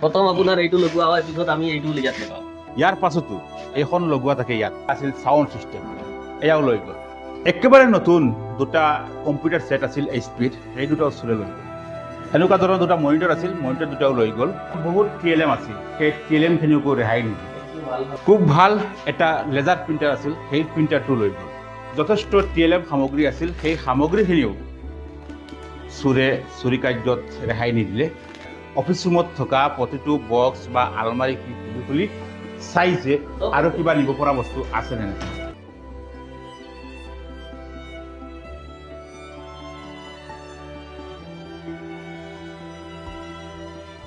প্ৰথম আপোনাৰ এইটো লগোৱা হোৱাৰ পিছত আমি এইটো ইয়াত লগাওঁ। ইয়াৰ পাছতো এইখন লগোৱা থাকে ইয়াত আছিল চাউণ্ড চিষ্টেম, এয়াও লৈ গ'ল। একেবাৰে নতুন দুটা কম্পিউটাৰ ছেট আছিল এইচপিৰ, সেই দুটাও চুৰে লৈ গ'ল। এনেকুৱা ধৰণৰ দুটা মনিটৰ আছিল, মনিটৰ দুটাও লৈ গ'ল। বহুত TLM আছিল, সেই TLMখিনিকো ৰেহাই নিদিলে। খুব ভাল এটা লেজাৰ প্ৰিণ্টাৰ আছিল, সেই প্ৰিণ্টাৰটো লৈ গ'ল। যথেষ্ট TLM সামগ্ৰী আছিল, সেই সামগ্ৰীখিনিও চুৰি কাৰ্যত ৰেহাই নিদিলে। অফিচ ৰুমত থকা প্ৰতিটো বক্স বা আলমাৰী খুলি খুলি চাইছে আৰু কিবা নিব পৰা বস্তু আছে নে নাই।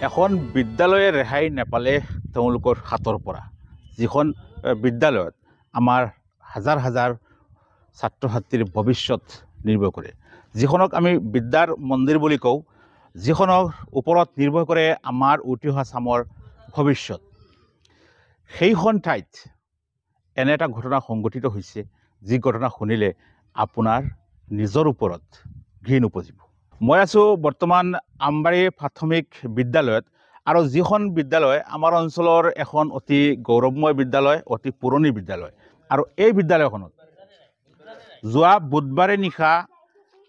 এখন বিদ্যালয়ে ৰেহাই নাপালে তেওঁলোকৰ হাতৰ পৰা, যিখন বিদ্যালয়ত আমাৰ হাজাৰ হাজাৰ ছাত্ৰ ছাত্ৰীৰ ভৱিষ্যত নিৰ্ভৰ কৰে, যিখনক আমি বিদ্যাৰ মন্দিৰ বুলি কওঁ, যিখনৰ ওপৰত নিৰ্ভৰ কৰে আমাৰ উঠি অহা চামৰ ভৱিষ্যত। সেইখন ঠাইত এনে এটা ঘটনা সংঘটিত হৈছে, যি ঘটনা শুনিলে আপোনাৰ নিজৰ ওপৰত ঘৃণ উপজিব। মই আছোঁ বৰ্তমান আমবাৰী প্ৰাথমিক বিদ্যালয়ত, আৰু যিখন বিদ্যালয় আমাৰ অঞ্চলৰ এখন অতি গৌৰৱময় বিদ্যালয়, অতি পুৰণি বিদ্যালয়। আৰু এই বিদ্যালয়খনত যোৱা বুধবাৰে নিশা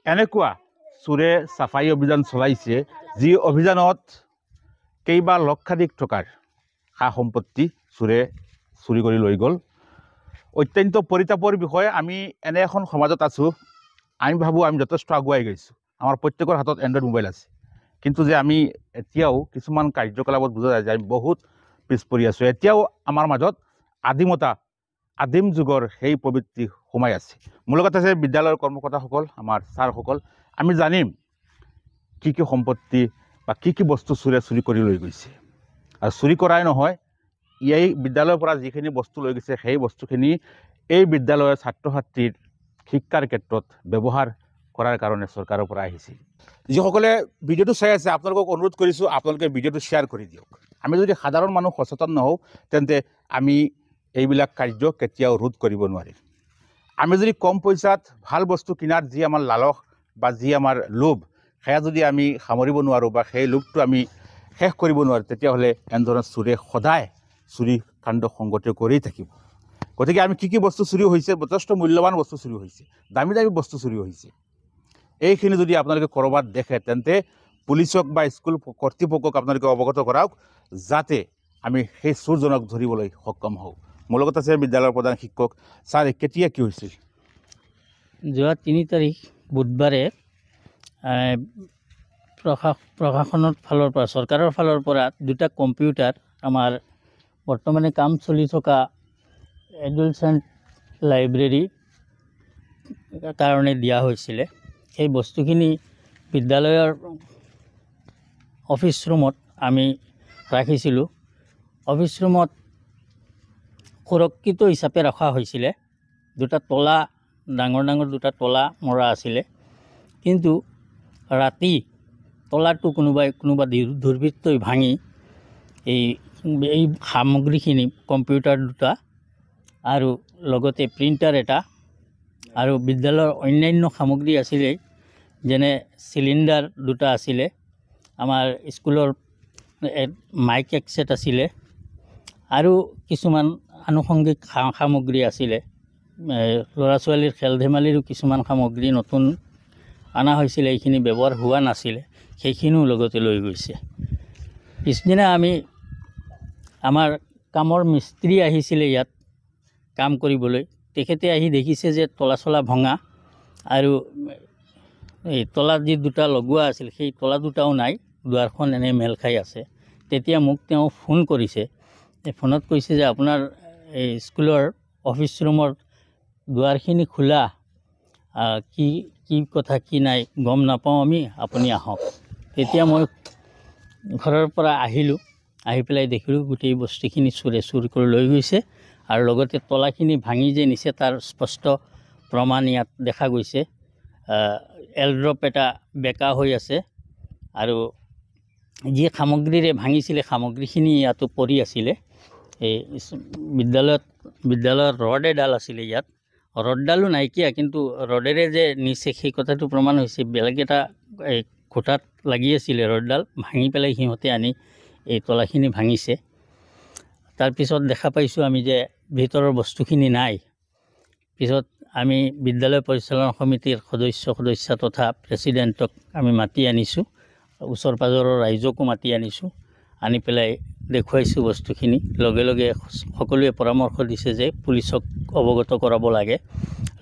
এনেকুৱা চোৰে চাফাই অভিযান চলাইছে, যি অভিযানত কেইবা লক্ষাধিক টকাৰ সা সম্পত্তি চোৰে চুৰি কৰি লৈ গ'ল। অত্যন্ত পৰিতাপৰ বিষয়ে। আমি এনে এখন সমাজত আছোঁ, আমি ভাবোঁ আমি যথেষ্ট আগুৱাই গৈছোঁ, আমাৰ প্ৰত্যেকৰ হাতত এণ্ড্ৰইড মোবাইল আছে, কিন্তু যে আমি এতিয়াও কিছুমান কাৰ্যকলাপত বুজা যায় যে আমি বহুত পিছ পৰি আছোঁ। এতিয়াও আমাৰ মাজত আদিম যুগৰ সেই প্ৰবৃত্তি সোমাই আছে। মোৰ লগত আছে বিদ্যালয়ৰ কৰ্মকৰ্তাসকল, আমাৰ ছাৰসকল। আমি জানিম কি কি সম্পত্তি বা কি কি বস্তু চোৰে চুৰি কৰি লৈ গৈছে। আৰু চুৰি কৰাই নহয়, এই বিদ্যালয়ৰ পৰা যিখিনি বস্তু লৈ গৈছে, সেই বস্তুখিনি এই বিদ্যালয়ৰ ছাত্ৰ ছাত্ৰীৰ শিক্ষাৰ ক্ষেত্ৰত ব্যৱহাৰ কৰাৰ কাৰণে চৰকাৰৰ পৰা আহিছে। যিসকলে ভিডিঅ'টো চাই আছে, আপোনালোকক অনুৰোধ কৰিছোঁ, আপোনালোকে ভিডিঅ'টো শ্বেয়াৰ কৰি দিয়ক। আমি যদি সাধাৰণ মানুহ সচেতন নহওঁ, তেন্তে আমি এইবিলাক কাৰ্য কেতিয়াও ৰোধ কৰিব নোৱাৰিম। আমি যদি কম পইচাত ভাল বস্তু কিনাৰ যি আমাৰ লালস বা যি আমাৰ লোভ, সেয়া যদি আমি সামৰিব নোৱাৰোঁ বা সেই লোভটো আমি শেষ কৰিব নোৱাৰোঁ, তেতিয়াহ'লে এনেধৰণৰ চোৰে সদায় চুৰি কাণ্ড সংঘটিত কৰি থাকিব। গতিকে আমি কি কি বস্তু চুৰি হৈছে, যথেষ্ট মূল্যৱান বস্তু চুৰি হৈছে, দামী দামী বস্তু চুৰি হৈছে। এইখিনি যদি আপোনালোকে ক'ৰবাত দেখে, তেন্তে পুলিচক বা স্কুল কৰ্তৃপক্ষক আপোনালোকে অৱগত কৰাওক, যাতে আমি সেই চোৰজনক ধৰিবলৈ সক্ষম হওঁ। মোৰ লগত আছে বিদ্যালয়ৰ প্ৰধান শিক্ষক। ছাৰ, কেতিয়া কি হৈছিল? যোৱা 3 তাৰিখ বুধবাৰে প্ৰশাসনৰ ফালৰ পৰা, চৰকাৰৰ ফালৰ পৰা দুটা কম্পিউটাৰ আমাৰ বৰ্তমানে কাম চলি থকা এডুলেচেণ্ট লাইব্ৰেৰী কাৰণে দিয়া হৈছিলে। সেই বস্তুখিনি বিদ্যালয়ৰ অফিচ ৰুমত আমি ৰাখিছিলোঁ। অফিচ ৰুমত সুৰক্ষিত হিচাপে ৰখা হৈছিলে। দুটা তলা, ডাঙৰ ডাঙৰ দুটা তলা মৰা আছিলে, কিন্তু ৰাতি তলাটো কোনোবা দুৰ্বৃত্তই ভাঙি এই সামগ্ৰীখিনি, কম্পিউটাৰ দুটা আৰু লগতে প্ৰিণ্টাৰ এটা আৰু বিদ্যালয়ৰ অন্যান্য সামগ্ৰী আছিলে, যেনে চিলিণ্ডাৰ দুটা আছিলে, আমাৰ স্কুলৰ মাইক এক ছেট আছিলে, আৰু কিছুমান আনুষংগিক সামগ্ৰী আছিলে। ল'ৰা ছোৱালীৰ খেল ধেমালিৰো কিছুমান সামগ্ৰী নতুন অনা হৈছিলে, এইখিনি ব্যৱহাৰ হোৱা নাছিলে, সেইখিনিও লগতে লৈ গৈছে। পিছদিনা আমাৰ কামৰ মিস্ত্ৰী আহিছিলে ইয়াত কাম কৰিবলৈ। তেখেতে আহি দেখিছে যে তলা চলা ভঙা, আৰু এই তলা যি দুটা লগোৱা আছিল, সেই তলা দুটাও নাই, দুৱাৰখন এনেই মেল খাই আছে। তেতিয়া মোক তেওঁ ফোন কৰিছে। ফোনত কৈছে যে আপোনাৰ এই স্কুলৰ অফিচ ৰুমৰ দুৱাৰখিনি খোলা, কি কথা কি নাই গম নাপাওঁ আমি, আপুনি আহক। তেতিয়া মই ঘৰৰ পৰা আহিলোঁ, আহি পেলাই দেখিলোঁ গোটেই বস্তুখিনি চুৰ কৰি লৈ গৈছে, আৰু লগতে তলাখিনি ভাঙি যে নিছে তাৰ স্পষ্ট প্ৰমাণ ইয়াত দেখা গৈছে। এলড্ৰপ এটা বেকা হৈ আছে, আৰু যি সামগ্ৰীৰে ভাঙিছিলে সামগ্ৰীখিনি ইয়াতো পৰি আছিলে। এই বিদ্যালয়ৰ ৰড এডাল আছিলে, ইয়াত ৰডডালো নাইকিয়া, কিন্তু ৰডেৰে যে নিছে সেই কথাটো প্ৰমাণ হৈছে। বেলেগ এটা খুঁটাত লাগি আছিলে ৰডডাল, ভাঙি পেলাই সিহঁতে আনি এই তলাখিনি ভাঙিছে। তাৰপিছত দেখা পাইছোঁ আমি যে ভিতৰৰ বস্তুখিনি নাই। পিছত আমি বিদ্যালয় পৰিচালনা সমিতিৰ সদস্য তথা প্ৰেছিডেণ্টক আমি মাতি আনিছোঁ, ওচৰ পাজৰৰ ৰাইজকো মাতি আনিছোঁ, আনি পেলাই দেখুৱাইছোঁ বস্তুখিনি। লগে লগে সকলোৱে পৰামৰ্শ দিছে যে পুলিচক অৱগত কৰাব লাগে।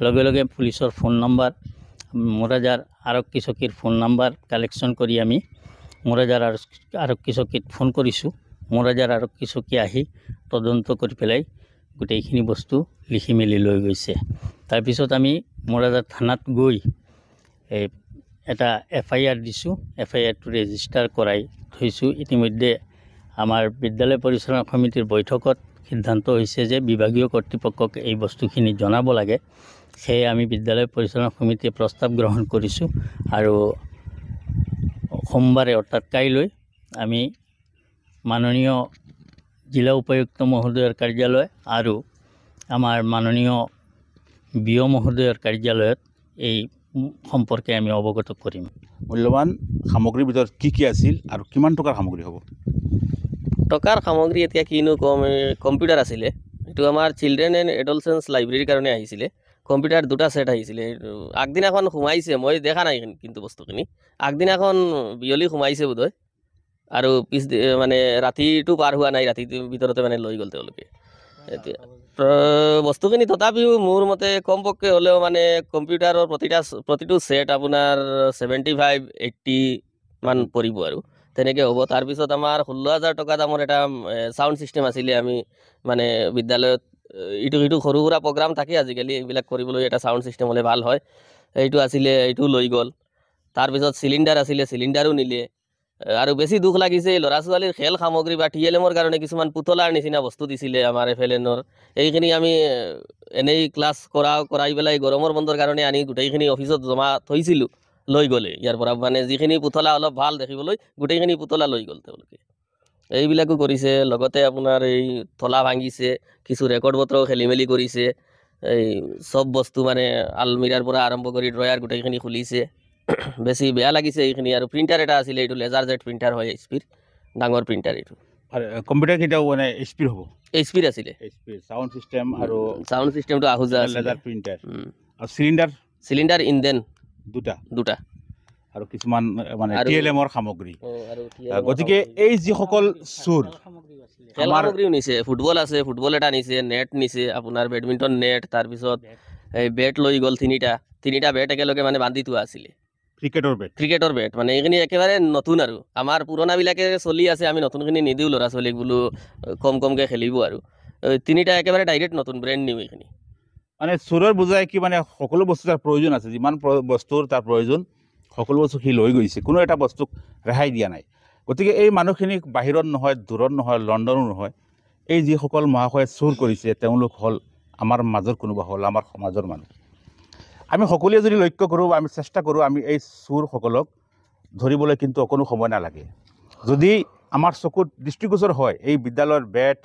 লগে লগে পুলিচৰ ফোন নম্বৰ, মোৰাজাৰ আৰক্ষী চকীৰ ফোন নম্বৰ কালেকশ্যন কৰি আমি মোৰাজাৰ আৰক্ষী চকীত ফোন কৰিছোঁ। মোৰাজাৰ আৰক্ষী চকী আহি তদন্ত কৰি পেলাই গোটেইখিনি বস্তু লিখি মেলি লৈ গৈছে। তাৰপিছত আমি মোৰাজাৰ থানাত গৈ এটা FIR দিছোঁ। FIRটো ৰেজিষ্টাৰ কৰাই থৈছোঁ। ইতিমধ্যে আমাৰ বিদ্যালয় পৰিচালনা সমিতিৰ বৈঠকত সিদ্ধান্ত হৈছে যে বিভাগীয় কৰ্তৃপক্ষক এই বস্তুখিনি জনাব লাগে। সেয়ে আমি বিদ্যালয় পৰিচালনা সমিতিয়ে প্ৰস্তাৱ গ্ৰহণ কৰিছোঁ আৰু সোমবাৰে অৰ্থাৎ কাইলৈ আমি মাননীয় জিলা উপায়ুক্ত মহোদয়ৰ কাৰ্যালয় আৰু আমাৰ মাননীয় BO মহোদয়ৰ কাৰ্যালয়ত এই সম্পৰ্কে আমি অৱগত কৰিম। মূল্যৱান সামগ্ৰীৰ ভিতৰত কি আছিল আৰু কিমান টকাৰ সামগ্ৰী হ'ব? টকাৰ সামগ্ৰী এতিয়া কিনো কম, কম্পিউটাৰ আছিলে। এইটো আমাৰ চিলড্ৰেন এণ্ড এডলচেন্স লাইব্ৰেৰীৰ কাৰণে আহিছিলে। কম্পিউটাৰ 2টা সেট আহিছিলে। আগদিনাখন সোমাইছে, মই দেখা নাই কিন্তু বস্তুখিনি। আগদিনাখন বিয়লি সোমাইছে বোধহয়, আৰু মানে ৰাতিটো পাৰ হোৱা নাই, ৰাতিটোৰ ভিতৰতে মানে লৈ গ'ল তেওঁলোকে। এতিয়া বস্তুখিনি তথাপিও মোৰ মতে কমপক্ষে হ'লেও মানে কম্পিউটাৰৰ প্ৰতিটো সেট আপোনাৰ 75-80 মান পৰিব আৰু তেনেকৈ হ'ব। তাৰপিছত আমাৰ 16,000 টকা দামৰ এটা ছাউণ্ড ছিষ্টেম আছিলে। আমি মানে বিদ্যালয়ত ইটো সিটো সৰু সুৰা প্ৰগ্ৰাম থাকে আজিকালি, এইবিলাক কৰিবলৈ এটা ছাউণ্ড ছিষ্টেম হ'লে ভাল হয়। এইটো আছিলে, এইটো লৈ গ'ল। তাৰপিছত চিলিণ্ডাৰ আছিলে, চিলিণ্ডাৰো নিলে। আৰু বেছি দুখ লাগিছে ল'ৰা ছোৱালীৰ খেল সামগ্ৰী বা TLMৰ কাৰণে কিছুমান পুতলাৰ নিচিনা বস্তু দিছিলে আমাৰ FLNৰ। এইখিনি আমি এনেই ক্লাছ কৰাই পেলাই গৰমৰ বন্ধৰ কাৰণে আনি গোটেইখিনি অফিচত জমা থৈছিলোঁ, লৈ গ'লে ইয়াৰ পৰা মানে যিখিনি পুতলা অলপ ভাল দেখিবলৈ গোটেইখিনি পুতলা লৈ গ'ল তেওঁলোকে। এইবিলাকো কৰিছে। লগতে আপোনাৰ এই থলা ভাঙিছে, কিছু ৰেকৰ্ড পত্ৰও খেলি মেলি কৰিছে। এই চব বস্তু মানে আলমিৰাৰ পৰা আৰম্ভ কৰি ড্ৰয়াৰ গোটেইখিনি খুলিছে। বেছি বেয়া লাগিছে এইখিনি। আৰু প্ৰিণ্টাৰ এটা আছিলে, এইটো লেজাৰ জেট প্ৰিণ্টাৰ হয়, HP ডাঙৰ প্ৰিণ্টাৰ এইটো। আৰু কম্পিউটাৰ কেইটাও মানে HP হ'ব? HP আছিলে। ছাউণ্ড ছিষ্টেম আৰু ছাউণ্ড ছিষ্টেমটো আহুজা আছিলে। লেজাৰ প্ৰিণ্টাৰ আৰু চিলিণ্ডাৰ ইণ্ডেন 2টা আৰু কিছুমান মানে আৰু TLMৰ সামগ্ৰী। আৰু গতিকে এই যিসকল চোৰ খেল সামগ্ৰীও নিছে, ফুটবল আছে, ফুটবল এটা নিছে, নেট নিছে, আপোনাৰ বেডমিণ্টন নেট, তাৰপিছত এই বেট লৈ গ'ল তিনিটা বেট একেলগে মানে বান্ধি থোৱা আছিলে। ক্ৰিকেটৰ বেট মানে এইখিনি একেবাৰে নতুন আৰু আমাৰ পুৰণাবিলাকে চলি আছে, আমি নতুনখিনি নিদিওঁ ল'ৰা ছোৱালীক বোলো কমকৈ খেলিব। আৰু 3টা একেবাৰে ডাইৰেক্ট নতুন ব্ৰেণ্ড নিউ। এইখিনি মানে চোৰৰ বুজাই কি মানে সকলো বস্তু তাৰ প্ৰয়োজন আছে, যিমান বস্তুৰ তাৰ প্ৰয়োজন সকলো বস্তু সি লৈ গৈছে, কোনো এটা বস্তুক ৰেহাই দিয়া নাই। গতিকে এই মানুহখিনিক বাহিৰত নহয়, দূৰত নহয়, লণ্ডনো নহয়, এই যিসকল মহাশয়ে চোৰ কৰিছে তেওঁলোক হ'ল আমাৰ মাজৰ কোনোবা, হ'ল আমাৰ সমাজৰ মানুহ। আমি সকলোৱে যদি লক্ষ্য কৰোঁ, আমি চেষ্টা কৰোঁ, আমি এই চোৰসকলক ধৰিবলৈ কিন্তু অকণো সময় নালাগে। যদি আমাৰ চকুত দৃষ্টিগোচৰ হয় এই বিদ্যালয়ৰ বেট,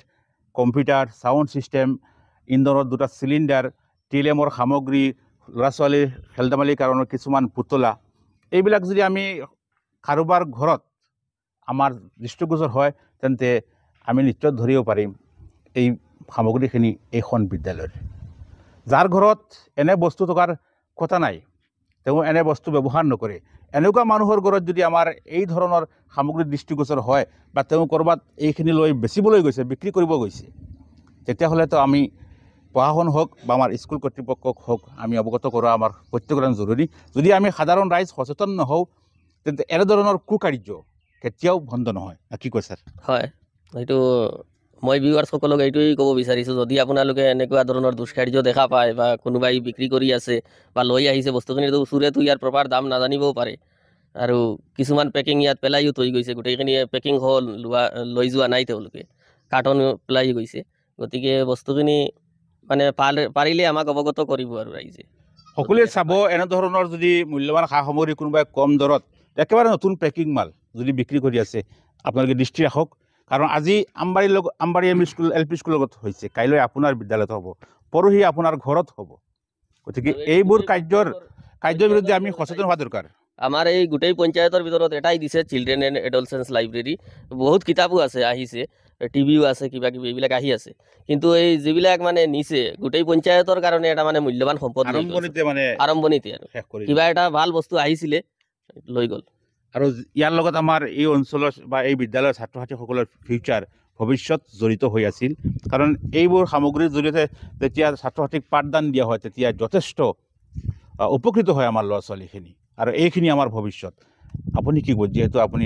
কম্পিউটাৰ, ছাউণ্ড ছিষ্টেম, ইন্ধনৰ 2টা চিলিণ্ডাৰ, TLMৰ সামগ্ৰী, ল'ৰা ছোৱালীৰ খেল ধেমালিৰ কাৰণে কিছুমান পুতলা, এইবিলাক যদি আমি কাৰোবাৰ ঘৰত আমাৰ দৃষ্টিগোচৰ হয়, তেন্তে আমি নিশ্চয় ধৰিব পাৰিম এই সামগ্ৰীখিনি এইখন বিদ্যালয়ৰ। যাৰ ঘৰত এনে বস্তু থকাৰ কথা নাই, তেওঁ এনে বস্তু ব্যৱহাৰ নকৰে, এনেকুৱা মানুহৰ ঘৰত যদি আমাৰ এই ধৰণৰ সামগ্ৰীৰ দৃষ্টিগোচৰ হয় বা তেওঁ ক'ৰবাত এইখিনি লৈ বেচিবলৈ গৈছে, বিক্ৰী কৰিব গৈছে, তেতিয়াহ'লেতো আমি প্ৰশাসন হওক বা আমাৰ স্কুল কৰ্তৃপক্ষক হওক আমি অৱগত কৰা আমাৰ প্ৰত্যেকৰে জৰুৰী। যদি আমি সাধাৰণ ৰাইজ সচেতন নহওঁ, তেন্তে এনেধৰণৰ কুকাৰ্য কেতিয়াও বন্ধ নহয়। কি কয় ছাৰ? হয়, এইটো মই ভিউৱাৰ্ছসকলক এইটোৱেই ক'ব বিচাৰিছোঁ, যদি আপোনালোকে এনেকুৱা ধৰণৰ দুষ্কাৰ্য দেখা পায় বা কোনোবাই বিক্ৰী কৰি আছে বা লৈ আহিছে বস্তুখিনিতো চোৰেতো ইয়াৰ প্ৰপাৰ দাম নাজানিবও পাৰে, আৰু কিছুমান পেকিং ইয়াত পেলাইও থৈ গৈছে, গোটেইখিনি পেকিং হ'ল, লৈ যোৱা নাই তেওঁলোকে, কাৰ্টন পেলাই গৈছে। গতিকে বস্তুখিনি মানে পাৰিলে আমাক অৱগত কৰিব আৰু ৰাইজে সকলোৱে চাব। এনেধৰণৰ যদি মূল্যৱান সা সামগ্ৰী কোনোবাই কম দৰত একেবাৰে নতুন পেকিং মাল যদি বিক্ৰী কৰি আছে, আপোনালোকে দৃষ্টি ৰাখক। কাৰণ আজি আমবাৰী LP স্কুলৰ লগত হৈছে, কাইলৈ আপোনাৰ বিদ্যালয়ত হ'ব, পৰহি আপোনাৰ ঘৰত হ'ব। গতিকে এইবোৰ কাৰ্যৰ বিৰুদ্ধে আমি সচেতন হোৱা দৰকাৰ। আমাৰ এই গোটেই পঞ্চায়তৰ ভিতৰত এটাই দিছে চিলড্ৰেন এণ্ড এডলচেন্স লাইব্ৰেৰী বহুত কিতাপো আছে আহিছে টিভিও আছে কিবা কিবি এইবিলাক আহি আছে কিন্তু এই যিবিলাক মানে নিছে গোটেই পঞ্চায়তৰ কাৰণে এটা মানে মূল্যৱান সম্পদ লৈ গ'ল। আৰম্ভণিতে মানে আৰম্ভণিতে আৰু শেষ কৰি কিবা এটা ভাল বস্তু আহিছিলে লৈ গ'ল। আৰু ইয়াৰ লগত আমাৰ এই অঞ্চলৰ বা এই বিদ্যালয়ৰ ছাত্ৰ ছাত্ৰীসকলৰ ফিউচাৰ ভৱিষ্যত জড়িত হৈ আছিল কাৰণ এইবোৰ সামগ্ৰীৰ জৰিয়তে যেতিয়া ছাত্ৰ ছাত্ৰীক পাঠদান দিয়া হয় তেতিয়া যথেষ্ট উপকৃত হয় আমাৰ ল'ৰা ছোৱালীখিনি আৰু এইখিনি আমাৰ ভৱিষ্যত। আপুনি কি কয় যিহেতু আপুনি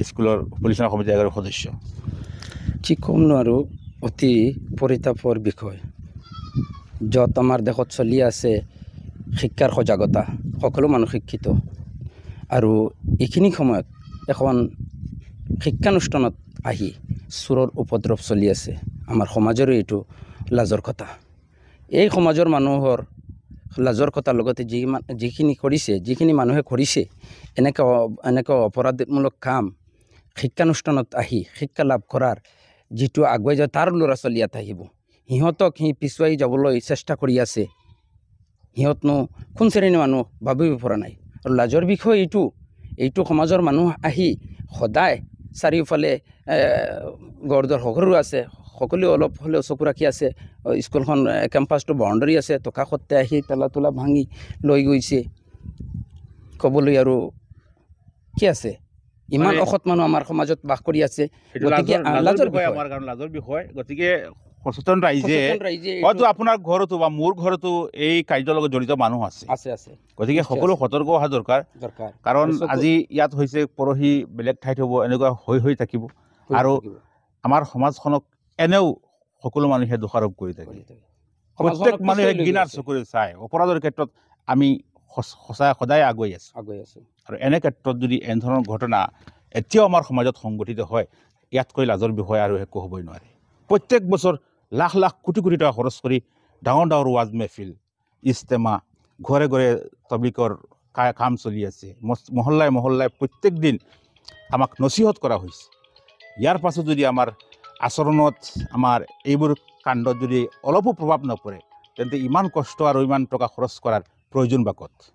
স্কুলৰ পৰিচালনা সমিতিৰ এগৰাকী সদস্য? কি ক'ম নোৱাৰোঁ, অতি পৰিতাপৰ বিষয় য'ত আমাৰ দেশত চলি আছে শিক্ষাৰ সজাগতা, সকলো মানুহ শিক্ষিত আৰু এইখিনি সময়ত এখন শিক্ষানুষ্ঠানত আহি চোৰৰ উপদ্ৰৱ চলি আছে। আমাৰ সমাজৰো এইটো লাজৰ কথা। এই সমাজৰ মানুহৰ লাজৰ কথাৰ লগতে যিখিনি মানুহে কৰিছে এনেকুৱা অপৰাধমূলক কাম শিক্ষানুষ্ঠানত আহি শিক্ষা লাভ কৰাৰ যিটো আগুৱাই যায় তাৰ ল'ৰা ছোৱালী ইয়াত আহিব, সিহঁতক পিছুৱাই যাবলৈ চেষ্টা কৰি আছে। সিহঁতনো কোন শ্ৰেণীৰ মানুহ ভাবিব পৰা নাই। আৰু লাজৰ বিষয় এইটো সমাজৰ মানুহ আহি সদায় চাৰিওফালে গড়দৰ সকলো আছে, সকলোৱে অলপ হ'লেও চকু ৰাখি আছে। স্কুলখন কেম্পাছটো বাউণ্ডাৰী আছে, টকা সত্তে আহি তলা তোলা ভাঙি লৈ গৈছে। ক'বলৈ আৰু কি আছে, ইমান অসৎ মানুহ আমাৰ সমাজত বাস কৰি আছে। গতিকে লাজৰ বিষয় আমাৰ কাৰণ লাজৰ বিষয়। গতিকে সচেতন ৰাইজে হয়তো আপোনাৰ ঘৰতো বা মোৰ ঘৰতো এই কাৰ্যৰ লগত জড়িত মানুহ আছে। গতিকে সকলো সতৰ্ক হোৱা দৰকাৰ কাৰণ আজি ইয়াত হৈছে পৰহি বেলেগ ঠাইত হ'ব, এনেকুৱা হৈ থাকিব আৰু আমাৰ সমাজখনক এনেও সকলো মানুহে দোষাৰোপ কৰি থাকে। প্ৰত্যেক মানুহে ঘৃণাৰ চকুৰে চায়। অপৰাধৰ ক্ষেত্ৰত আমি সদায় আগুৱাই আছোঁ আৰু এনে ক্ষেত্ৰত যদি এনেধৰণৰ ঘটনা এতিয়াও আমাৰ সমাজত সংঘটিত হয় ইয়াতকৈ লাজৰ বিষয় আৰু একো হ'বই নোৱাৰে। প্ৰত্যেক বছৰ লাখ লাখ কোটি কোটি টকা খৰচ কৰি ডাঙৰ ডাঙৰ ৱাজ মেহফিল, ইজতেমা, ঘৰে ঘৰে তবলিকৰ কাম চলি আছে, মহল্লাই মহল্লাই প্ৰত্যেক দিন আমাক নচিহত কৰা হৈছে। ইয়াৰ পাছত যদি আমাৰ আচৰণত আমাৰ এইবোৰ কাণ্ডত যদি অলপো প্ৰভাৱ নপৰে তেন্তে ইমান কষ্ট আৰু ইমান টকা খৰচ কৰাৰ প্ৰয়োজন বা ক'ত?